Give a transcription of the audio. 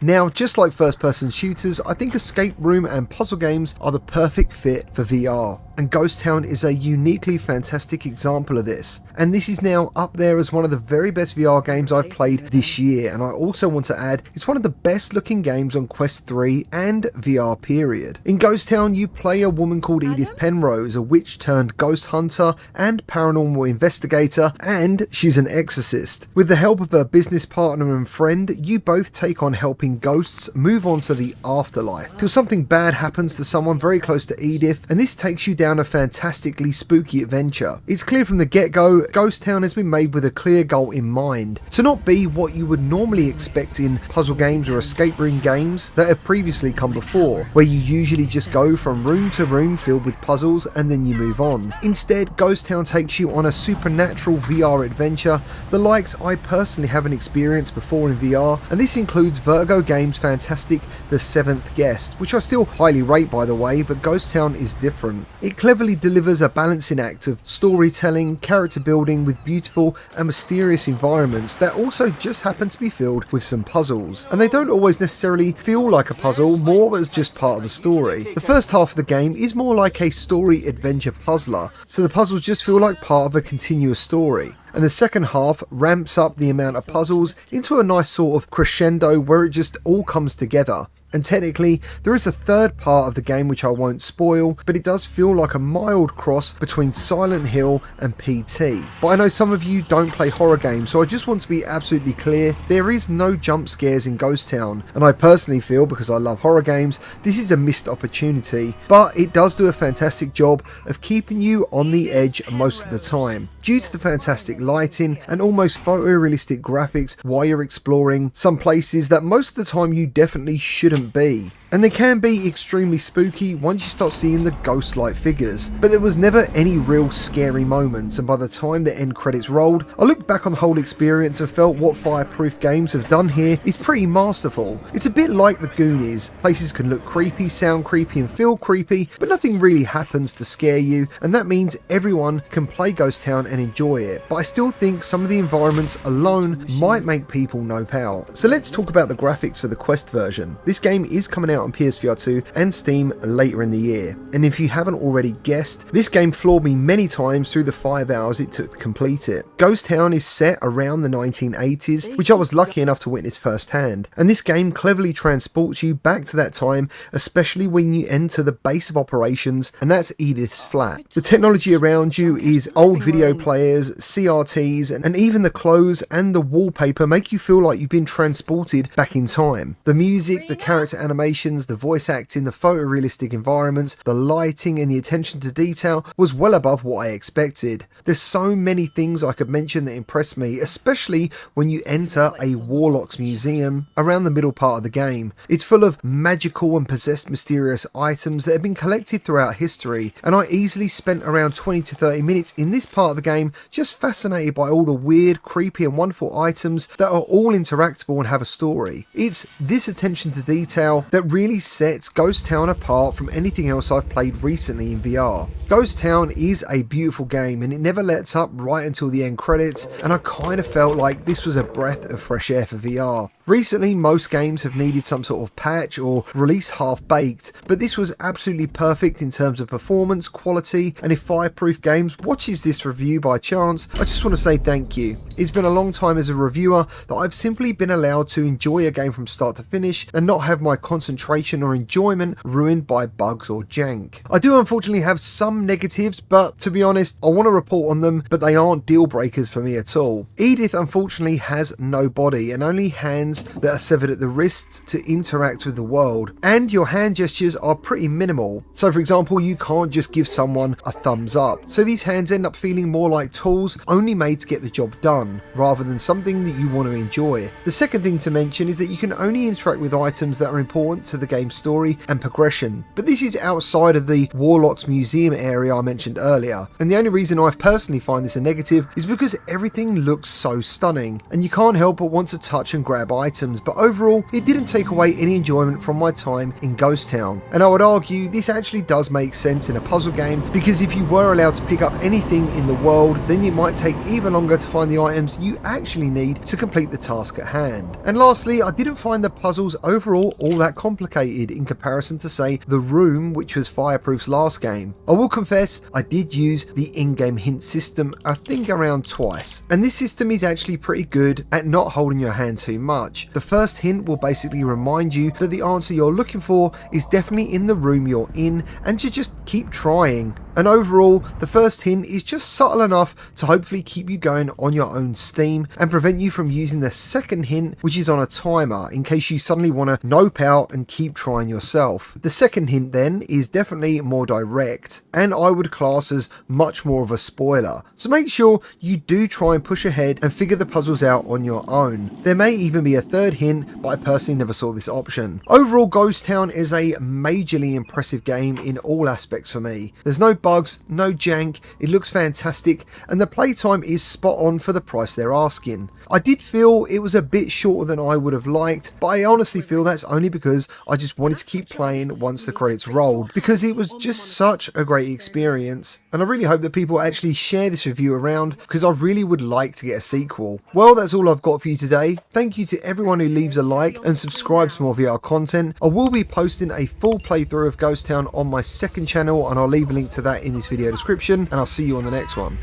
Now, just like first-person shooters, I think escape room and puzzle games are the perfect fit for VR, and Ghost Town is a uniquely fantastic example of this. And this is now up there as one of the very best VR games I've played this year, and I also want to add, it's one of the best looking games on Quest 3 and VR period. In Ghost Town, you play a woman called Edith Penrose, a witch turned ghost hunter and paranormal investigator, and she's an exorcist. With the help of her business partner and friend, you both take on helping ghosts move on to the afterlife, till something bad happens to someone very close to Edith, and this takes you down a fantastically spooky adventure. It's clear from the get-go, Ghost Town has been made with a clear goal in mind, to not be what you would normally expect in puzzle games or escape room games that have previously come before, where you usually just go from room to room filled with puzzles and then you move on. Instead, Ghost Town takes you on a supernatural VR adventure, the likes I personally haven't experienced before in VR, and this includes Vertigo Games' fantastic The Seventh Guest, which I still highly rate by the way, but Ghost Town is different. It cleverly delivers a balancing act of storytelling, character building with beautiful and mysterious environments that also just happen to be filled with some puzzles. And they don't always necessarily feel like a puzzle, more as just part of the story. The first half of the game is more like a story adventure puzzler, so the puzzles just feel like part of a continuous story. And the second half ramps up the amount of puzzles into a nice sort of crescendo where it just all comes together. And technically, there is a third part of the game which I won't spoil, but it does feel like a mild cross between Silent Hill and PT. But I know some of you don't play horror games, so I just want to be absolutely clear, there is no jump scares in Ghost Town, and I personally feel, because I love horror games, this is a missed opportunity, but it does do a fantastic job of keeping you on the edge most of the time, due to the fantastic lighting and almost photorealistic graphics while you're exploring some places that most of the time you definitely shouldn't be. And they can be extremely spooky once you start seeing the ghost-like figures, but there was never any real scary moments, and by the time the end credits rolled, I looked back on the whole experience and felt what Fireproof Games have done here is pretty masterful. It's a bit like the Goonies. Places can look creepy, sound creepy and feel creepy, but nothing really happens to scare you, and that means everyone can play Ghost Town and enjoy it, but I still think some of the environments alone might make people nope out. So let's talk about the graphics for the Quest version. This game is coming out on PSVR2 and Steam later in the year, and if you haven't already guessed, this game floored me many times through the 5 hours it took to complete it. Ghost Town is set around the 1980s, which I was lucky enough to witness firsthand, and this game cleverly transports you back to that time, especially when you enter the base of operations, and that's Edith's flat. The technology around you is old video players, CRTs, and even the clothes and the wallpaper make you feel like you've been transported back in time. The music, the character animation, the voice acting, the photorealistic environments, the lighting and the attention to detail was well above what I expected. There's so many things I could mention that impressed me, especially when you enter a Warlock's museum around the middle part of the game. It's full of magical and possessed mysterious items that have been collected throughout history, and I easily spent around 20 to 30 minutes in this part of the game just fascinated by all the weird, creepy and wonderful items that are all interactable and have a story. It's this attention to detail that really sets Ghost Town apart from anything else I've played recently in VR. Ghost Town is a beautiful game and it never lets up right until the end credits, and I kind of felt like this was a breath of fresh air for VR. Recently, most games have needed some sort of patch or release half-baked, but this was absolutely perfect in terms of performance, quality, and if Fireproof Games watches this review by chance, I just want to say thank you. It's been a long time as a reviewer that I've simply been allowed to enjoy a game from start to finish and not have my concentration or enjoyment ruined by bugs or jank. I do unfortunately have some negatives, but to be honest, I want to report on them, but they aren't deal breakers for me at all. Edith unfortunately has no body and only hands that are severed at the wrists to interact with the world, and your hand gestures are pretty minimal. So for example, you can't just give someone a thumbs up, so these hands end up feeling more like tools only made to get the job done, rather than something that you want to enjoy. The second thing to mention is that you can only interact with items that are important to the game's story and progression. But this is outside of the Warlock's Museum area I mentioned earlier, and the only reason I personally find this a negative is because everything looks so stunning, and you can't help but want to touch and grab items, but overall it didn't take away any enjoyment from my time in Ghost Town. And I would argue this actually does make sense in a puzzle game, because if you were allowed to pick up anything in the world, then it might take even longer to find the items you actually need to complete the task at hand. And lastly, I didn't find the puzzles overall all that complicated in comparison to, say, The Room, which was Fireproof's last game. I will confess I did use the in-game hint system I think around twice, and this system is actually pretty good at not holding your hand too much. The first hint will basically remind you that the answer you're looking for is definitely in the room you're in, and to just keep trying. And overall, the first hint is just subtle enough to hopefully keep you going on your own steam and prevent you from using the second hint, which is on a timer, in case you suddenly want to nope out and keep trying yourself. The second hint then is definitely more direct, and I would class as much more of a spoiler, so make sure you do try and push ahead and figure the puzzles out on your own. There may even be a third hint, but I personally never saw this option. Overall, Ghost Town is a majorly impressive game in all aspects for me. There's no bugs, no jank, it looks fantastic, and the playtime is spot on for the price they're asking. I did feel it was a bit shorter than I would have liked, but I honestly feel that's only because I just wanted to keep playing once the credits rolled, because it was just such a great experience, and I really hope that people actually share this review around, because I really would like to get a sequel. Well, that's all I've got for you today. Thank you to everyone who leaves a like and subscribes for more VR content. I will be posting a full playthrough of Ghost Town on my second channel, and I'll leave a link to that in this video description, and I'll see you on the next one.